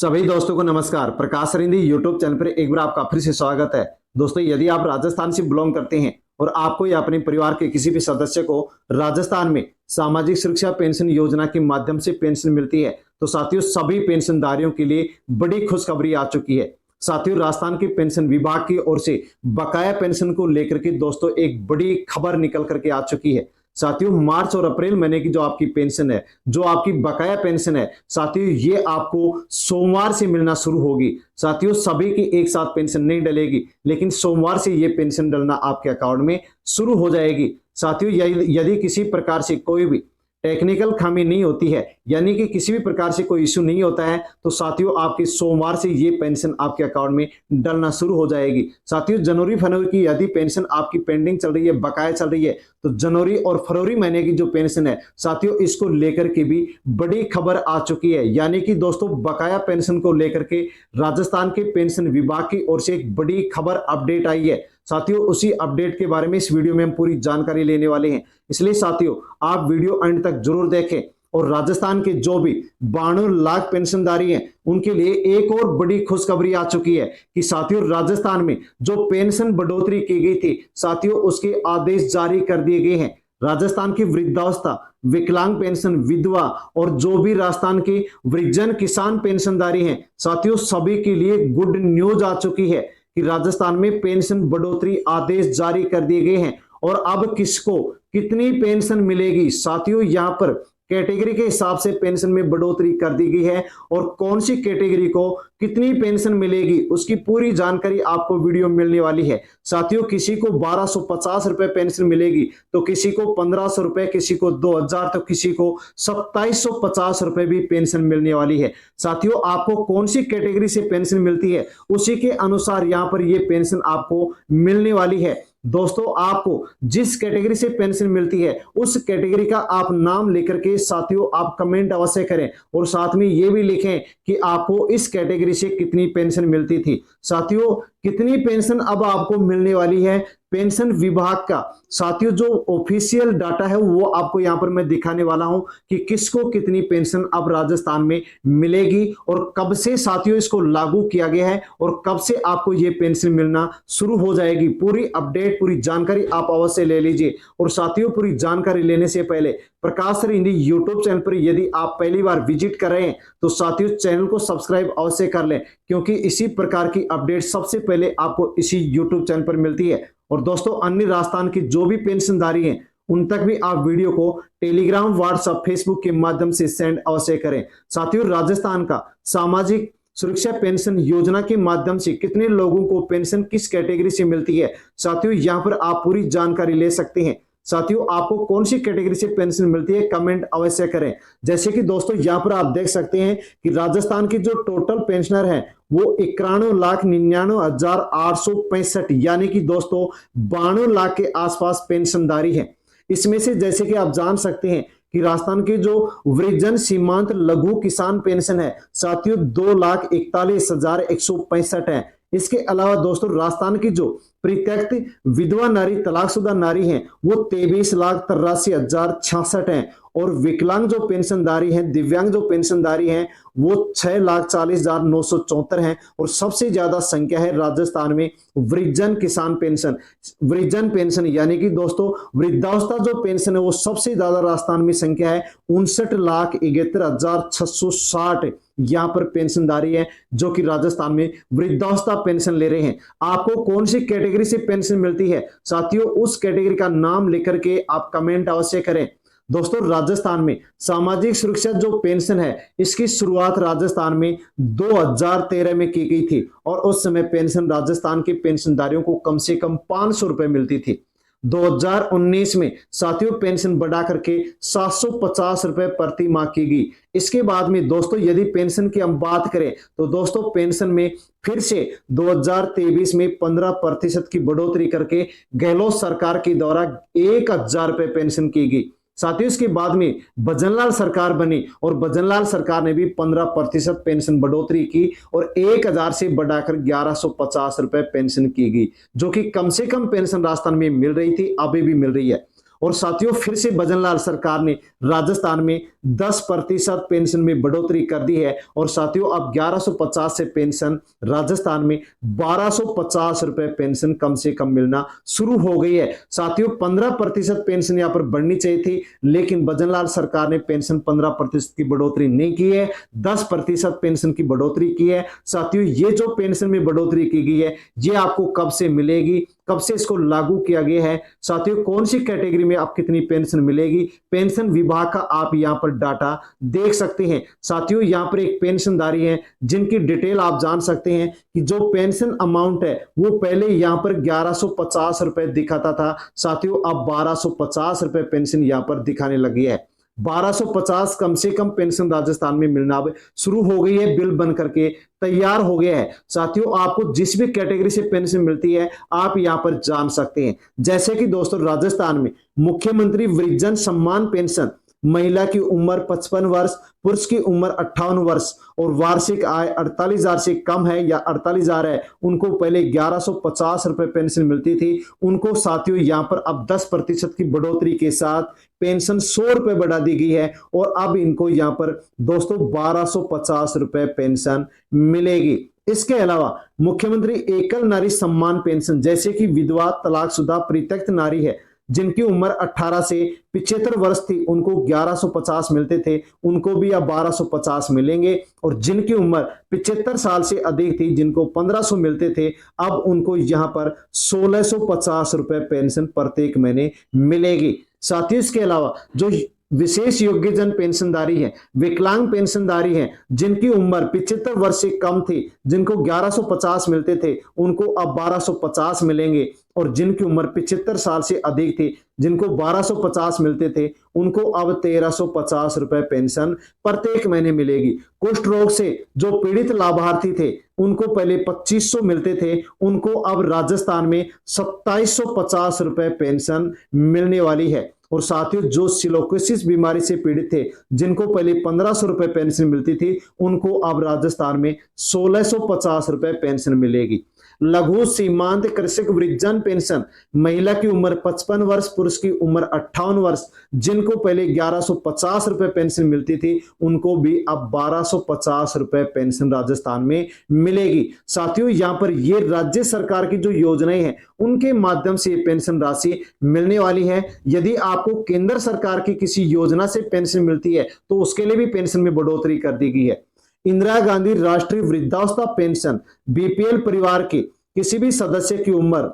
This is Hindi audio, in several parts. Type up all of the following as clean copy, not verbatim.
सभी दोस्तों को नमस्कार। प्रकाश रिंदी यूट्यूब चैनल पर एक बार आपका फिर से स्वागत है। दोस्तों, यदि आप राजस्थान से बिलोंग करते हैं और आपको या अपने परिवार के किसी भी सदस्य को राजस्थान में सामाजिक सुरक्षा पेंशन योजना के माध्यम से पेंशन मिलती है, तो साथियों सभी पेंशनधारियों के लिए बड़ी खुशखबरी आ चुकी है। साथियों, राजस्थान के पेंशन विभाग की ओर से बकाया पेंशन को लेकर के दोस्तों एक बड़ी खबर निकल करके आ चुकी है। साथियों, मार्च और अप्रैल महीने की जो आपकी पेंशन है, जो आपकी बकाया पेंशन है, साथियों ये आपको सोमवार से मिलना शुरू होगी। साथियों, सभी की एक साथ पेंशन नहीं डलेगी, लेकिन सोमवार से ये पेंशन डलना आपके अकाउंट में शुरू हो जाएगी। साथियों, यदि किसी प्रकार से कोई भी टेक्निकल खामी नहीं होती है, यानी कि किसी भी प्रकार से कोई इश्यू नहीं होता है, तो साथियों आपकी सोमवार से ये पेंशन आपके अकाउंट में डलना शुरू हो जाएगी। साथियों, जनवरी फरवरी की यदि पेंशन आपकी पेंडिंग चल रही है, बकाया चल रही है, तो जनवरी और फरवरी महीने की जो पेंशन है साथियों, इसको लेकर के भी बड़ी खबर आ चुकी है। यानी कि दोस्तों बकाया पेंशन को लेकर के राजस्थान के पेंशन विभाग की ओर से एक बड़ी खबर अपडेट आई है। साथियों, उसी अपडेट के बारे में इस वीडियो में हम पूरी जानकारी लेने वाले हैं, इसलिए साथियों आप वीडियो अंत तक जरूर देखें। और राजस्थान के जो भी 92 लाख पेंशनधारी हैं, उनके लिए एक और बड़ी खुशखबरी आ चुकी है कि साथियों राजस्थान में जो पेंशन बढ़ोतरी की गई थी, साथियों उसके आदेश जारी कर दिए गए हैं। राजस्थान की वृद्धावस्था, विकलांग पेंशन, विधवा और जो भी राजस्थान की वृद्धजन किसान पेंशनधारी हैं, साथियों सभी के लिए गुड न्यूज आ चुकी है कि राजस्थान में पेंशन बढ़ोतरी आदेश जारी कर दिए गए हैं। और अब किसको कितनी पेंशन मिलेगी, साथियों यहां पर कैटेगरी के हिसाब से पेंशन में बढ़ोतरी कर दी गई है और कौन सी कैटेगरी को कितनी पेंशन मिलेगी उसकी पूरी जानकारी आपको वीडियो में मिलने वाली है। साथियों, किसी को 1250 रुपए पेंशन मिलेगी, तो किसी को 1500 रुपए, किसी को 2000, तो किसी को 2750 रुपए भी पेंशन मिलने वाली है। साथियों, आपको कौन सी कैटेगरी से पेंशन मिलती है उसी के अनुसार यहां पर यह पेंशन आपको मिलने वाली है। दोस्तों, आपको जिस कैटेगरी से पेंशन मिलती है उस कैटेगरी का आप नाम लेकर के साथियों आप कमेंट अवश्य करें और साथ में यह भी लिखें कि आपको इस कैटेगरी से कितनी पेंशन मिलती थी। साथियों, कितनी पेंशन अब आपको मिलने वाली है पेंशन विभाग का, साथियों जो ऑफिशियल डाटा है वो आपको यहां पर मैं दिखाने वाला हूं कि किसको कितनी पेंशन अब राजस्थान में मिलेगी और कब से साथियों इसको लागू किया गया है और कब से आपको ये पेंशन मिलना शुरू हो जाएगी। पूरी अपडेट, पूरी जानकारी आप अवश्य ले लीजिए। और साथियों, पूरी जानकारी लेने से पहले प्रकाश सर हिंदी यूट्यूब चैनल पर यदि आप पहली बार विजिट कर रहे हैं तो साथियों चैनल को सब्सक्राइब अवश्य कर लें, क्योंकि इसी प्रकार की अपडेट सबसे पहले आपको इसी यूट्यूब चैनल पर मिलती है। और दोस्तों, अन्य राजस्थान की जो भी पेंशनधारी हैं उन तक भी आप वीडियो को टेलीग्राम, व्हाट्सएप, फेसबुक के माध्यम से सेंड अवश्य करें। साथियों, राजस्थान का सामाजिक सुरक्षा पेंशन योजना के माध्यम से कितने लोगों को पेंशन किस कैटेगरी से मिलती है, साथियों यहां पर आप पूरी जानकारी ले सकते हैं। साथियों, आपको कौन सी कैटेगरी से पेंशन मिलती है कमेंट अवश्य करें। जैसे कि दोस्तों यहां पर आप देख सकते हैं कि राजस्थान की जो टोटल पेंशनर है वो 91,99,865, यानी कि दोस्तों 92 लाख के आसपास पेंशनधारी है। इसमें से जैसे कि आप जान सकते हैं कि राजस्थान की जो वृद्धजन सीमांत लघु किसान पेंशन है साथियों 2,41,165 है। इसके अलावा दोस्तों राजस्थान की जो प्रत्यक्ष विधवा नारी, तलाकशुदा नारी हैं वो 23,83,066 हैं। और विकलांग जो पेंशनधारी हैं, दिव्यांग जो पेंशनधारी हैं वो 6,40,974 हैं। और सबसे ज्यादा संख्या है राजस्थान में वृद्धजन किसान पेंशन, वृद्धजन पेंशन यानी कि दोस्तों वृद्धावस्था जो पेंशन है वो सबसे ज्यादा राजस्थान में संख्या है 59,71,660 यहां पर पेंशनधारी है जो कि राजस्थान में वृद्धावस्था पेंशन ले रहे हैं। आपको कौन सी कैटेगरी से पेंशन मिलती है साथियों उस कैटेगरी का नाम लेकर के आप कमेंट अवश्य करें। दोस्तों, राजस्थान में सामाजिक सुरक्षा जो पेंशन है इसकी शुरुआत राजस्थान में 2013 में की गई थी और उस समय पेंशन राजस्थान के पेंशनधारियों को कम से कम 500 रुपए मिलती थी। 2019 में साथियों पेंशन बढ़ा करके 750 रुपए प्रति माह की गई। इसके बाद में दोस्तों यदि पेंशन की हम बात करें तो दोस्तों पेंशन में फिर से 2023 में 15% की बढ़ोतरी करके गहलोत सरकार के द्वारा 1,000 रुपए पेंशन की गई। साथियों, इसके बाद में भजनलाल सरकार बनी और भजनलाल सरकार ने भी 15% पेंशन बढ़ोतरी की और 1,000 से बढ़ाकर 1,150 रुपए पेंशन की गई, जो कि कम से कम पेंशन राजस्थान में मिल रही थी, अभी भी मिल रही है। और साथियों फिर से भजनलाल सरकार ने राजस्थान में 10% पेंशन में बढ़ोतरी कर दी है और साथियों अब 1150 से पेंशन राजस्थान में 1250 रुपए पेंशन कम से कम मिलना शुरू हो गई है। साथियों 15% पेंशन यहां पर बढ़नी चाहिए थी, लेकिन भजनलाल सरकार ने पेंशन 15% की बढ़ोतरी नहीं की है, 10% पेंशन की बढ़ोतरी की है। साथियों ये जो पेंशन में बढ़ोतरी की गई है ये आपको कब से मिलेगी, कब से इसको लागू किया गया है, साथियों कौन सी कैटेगरी में आप कितनी पेंशन मिलेगी, पेंशन विभाग का आप यहां पर डाटा देख सकते हैं। साथियों यहां पर एक पेंशनधारी है जिनकी डिटेल आप जान सकते हैं कि जो पेंशन अमाउंट है वो पहले यहां पर 1150 रुपए दिखाता था, साथियों अब 1250 रुपए पेंशन यहां पर दिखाने लगी है। 1250 कम से कम पेंशन राजस्थान में मिलना शुरू हो गई है, बिल बन करके तैयार हो गया है। साथियों आपको जिस भी कैटेगरी से पेंशन मिलती है आप यहां पर जान सकते हैं। जैसे कि दोस्तों राजस्थान में मुख्यमंत्री वृद्धजन सम्मान पेंशन, महिला की उम्र 55 वर्ष, पुरुष की उम्र 58 वर्ष और वार्षिक आय 48,000 से कम है या 48,000 है, उनको पहले 1150 रुपए पेंशन मिलती थी, उनको साथियों यहां पर अब 10% की बढ़ोतरी के साथ पेंशन 100 रुपए बढ़ा दी गई है और अब इनको यहां पर दोस्तों 1250 रुपए पेंशन मिलेगी। इसके अलावा मुख्यमंत्री एकल नारी सम्मान पेंशन, जैसे कि विधवा, तलाकशुदा, परित्यक्त नारी है जिनकी उम्र 18 से 75 वर्ष थी, उनको 1150 मिलते थे, उनको भी अब 1250 मिलेंगे और जिनकी उम्र 75 साल से अधिक थी, जिनको 1500 मिलते थे, अब उनको यहां पर 1650 रुपए पेंशन प्रत्येक महीने मिलेगी। साथ ही इसके अलावा जो विशेष योग्यजन पेंशनधारी है, विकलांग पेंशनधारी है जिनकी उम्र 75 वर्ष से कम थी, जिनको 1150 मिलते थे, उनको अब 1250 मिलेंगे और जिनकी उम्र 75 साल से अधिक थी, जिनको 1250 मिलते थे, उनको अब 1350 रुपए पेंशन प्रत्येक महीने मिलेगी। कुष्ठ रोग से जो पीड़ित लाभार्थी थे उनको पहले 2500 मिलते थे, उनको अब राजस्थान में 2750 रुपए पेंशन मिलने वाली है। और साथियों जो सिलोसिस बीमारी से पीड़ित थे, जिनको पहले 1500 रुपए पेंशन मिलती थी, उनको अब राजस्थान में 1650 रुपए पेंशन मिलेगी। लघु सीमांत कृषक वृद्धजन पेंशन, महिला की उम्र 55 वर्ष, पुरुष की उम्र 58 वर्ष, जिनको पहले 1150 रुपए पेंशन मिलती थी, उनको भी अब 1250 रुपए पेंशन राजस्थान में मिलेगी। साथियों यहां पर ये राज्य सरकार की जो योजनाएं हैं उनके माध्यम से पेंशन राशि मिलने वाली है। यदि आपको केंद्र सरकार की किसी योजना से पेंशन मिलती है तो उसके लिए भी पेंशन में बढ़ोतरी कर दी गई है। इंदिरा गांधी राष्ट्रीय वृद्धावस्था पेंशन, बीपीएल परिवार के किसी भी सदस्य की उम्र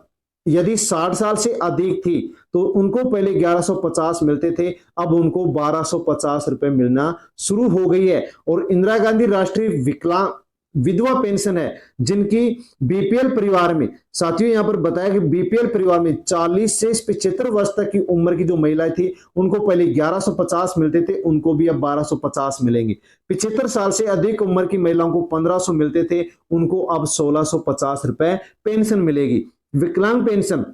यदि 60 साल से अधिक थी तो उनको पहले 1150 मिलते थे, अब उनको 1250 रुपए मिलना शुरू हो गई है। और इंदिरा गांधी राष्ट्रीय विकलांग विधवा पेंशन है जिनकी बीपीएल परिवार में, साथियों यहां पर बताया कि बीपीएल परिवार में 40 से 75 वर्ष तक की उम्र की जो महिलाएं थी उनको पहले 1150 मिलते थे, उनको भी अब 1250 मिलेंगे। 75 साल से अधिक उम्र की महिलाओं को 1500 मिलते थे, उनको अब 1650 रुपए पेंशन मिलेगी। विकलांग पेंशन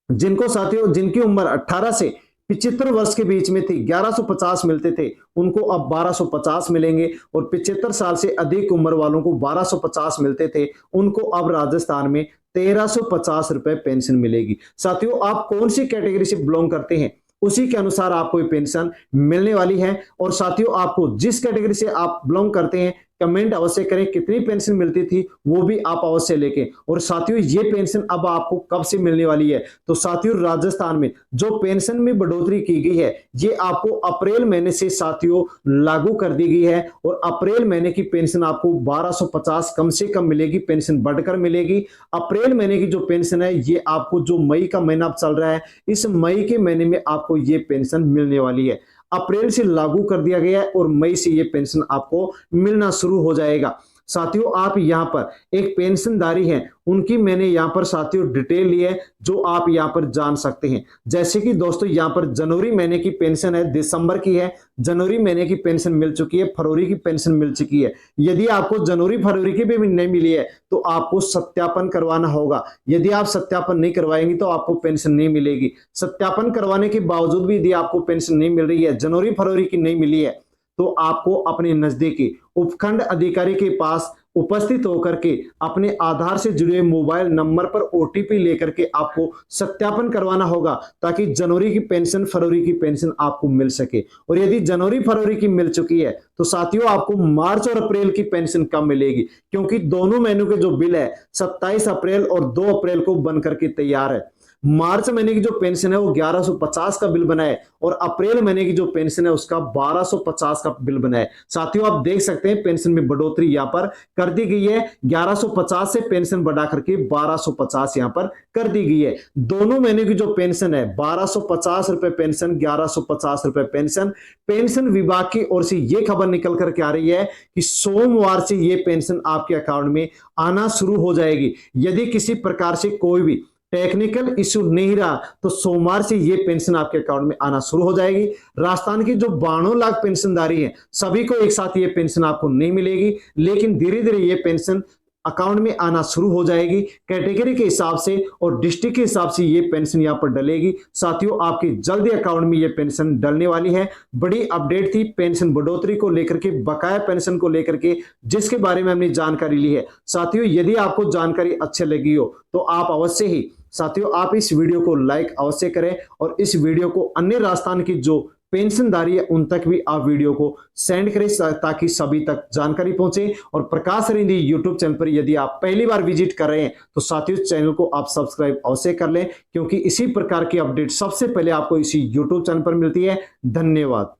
जिनको साथियों जिनकी उम्र 18 से 75 वर्ष के बीच में थी, 1150 मिलते थे, उनको अब 1250 मिलेंगे और 75 साल से अधिक उम्र वालों को 1250 मिलते थे, उनको अब राजस्थान में 1350 रुपए पेंशन मिलेगी। साथियों आप कौन सी कैटेगरी से बिलोंग करते हैं उसी के अनुसार आपको ये पेंशन मिलने वाली है। और साथियों आपको जिस कैटेगरी से आप बिलोंग करते हैं कमेंट अवश्य करें, कितनी पेंशन मिलती थी वो भी आप अवश्य लेके। और साथियों ये पेंशन अब आपको कब से मिलने वाली है, तो साथियों राजस्थान में जो पेंशन में बढ़ोतरी की गई है ये आपको अप्रैल महीने से साथियों लागू कर दी गई है और अप्रैल महीने की पेंशन आपको 1250 कम से कम मिलेगी, पेंशन बढ़कर मिलेगी। अप्रैल महीने की जो पेंशन है ये आपको जो मई का महीना चल रहा है, इस मई के महीने में आपको ये पेंशन मिलने वाली है। अप्रैल से लागू कर दिया गया है और मई से ये पेंशन आपको मिलना शुरू हो जाएगा। साथियों आप यहां पर एक पेंशनधारी हैं, उनकी मैंने यहां पर साथियों डिटेल ली है जो आप यहां पर जान सकते हैं। जैसे कि दोस्तों यहां पर जनवरी महीने की पेंशन है, दिसंबर की है, जनवरी महीने की पेंशन मिल चुकी है, फरवरी की पेंशन मिल चुकी है। यदि आपको जनवरी फरवरी की भी नहीं मिली है तो आपको सत्यापन करवाना होगा। यदि आप सत्यापन नहीं करवाएंगे तो आपको पेंशन नहीं मिलेगी। सत्यापन करवाने के बावजूद भी यदि आपको पेंशन नहीं मिल रही है, जनवरी फरवरी की नहीं मिली है, तो आपको अपने नजदीकी उपखंड अधिकारी के पास उपस्थित होकर के अपने आधार से जुड़े मोबाइल नंबर पर ओटीपी लेकर के आपको सत्यापन करवाना होगा, ताकि जनवरी की पेंशन, फरवरी की पेंशन आपको मिल सके। और यदि जनवरी फरवरी की मिल चुकी है तो साथियों आपको मार्च और अप्रैल की पेंशन कब मिलेगी, क्योंकि दोनों महीनों के जो बिल है 27 अप्रैल और 2 अप्रैल को बन करके तैयार है। मार्च महीने की जो पेंशन है वो 1150 का बिल बना है और अप्रैल महीने की जो पेंशन है उसका 1250 का बिल बना है। साथियों आप देख सकते हैं पेंशन में बढ़ोतरी यहां पर कर दी गई है। 1150 से पेंशन बढ़ा करके 1250 यहां पर कर दी गई है। दोनों महीने की जो पेंशन है 1250 रुपए पेंशन, 1150 रुपए पेंशन। पेंशन विभाग की ओर से यह खबर निकल करके आ रही है कि सोमवार से ये पेंशन आपके अकाउंट में आना शुरू हो जाएगी। यदि किसी प्रकार से कोई भी टेक्निकल इश्यू नहीं रहा तो सोमवार से ये पेंशन आपके अकाउंट में आना शुरू हो जाएगी। राजस्थान की जो 92 लाख पेंशनधारी हैं सभी को एक साथ ये पेंशन आपको नहीं मिलेगी, लेकिन धीरे धीरे ये पेंशन अकाउंट में आना शुरू हो जाएगी। कैटेगरी के हिसाब से और डिस्ट्रिक्ट के हिसाब से ये पेंशन यहां पर डलेगी। साथियों आपके जल्दी अकाउंट में ये पेंशन डलने वाली है। बड़ी अपडेट थी पेंशन बढ़ोतरी को लेकर के, बकाया पेंशन को लेकर के, जिसके बारे में हमने जानकारी ली है। साथियों यदि आपको जानकारी अच्छी लगी हो तो आप अवश्य ही साथियों आप इस वीडियो को लाइक अवश्य करें और इस वीडियो को अन्य राजस्थान की जो पेंशनधारी है उन तक भी आप वीडियो को सेंड करें, ताकि सभी तक जानकारी पहुंचे। और प्रकाश रिंधी यूट्यूब चैनल पर यदि आप पहली बार विजिट कर रहे हैं तो साथियों चैनल को आप सब्सक्राइब अवश्य कर लें, क्योंकि इसी प्रकार की अपडेट सबसे पहले आपको इसी यूट्यूब चैनल पर मिलती है। धन्यवाद।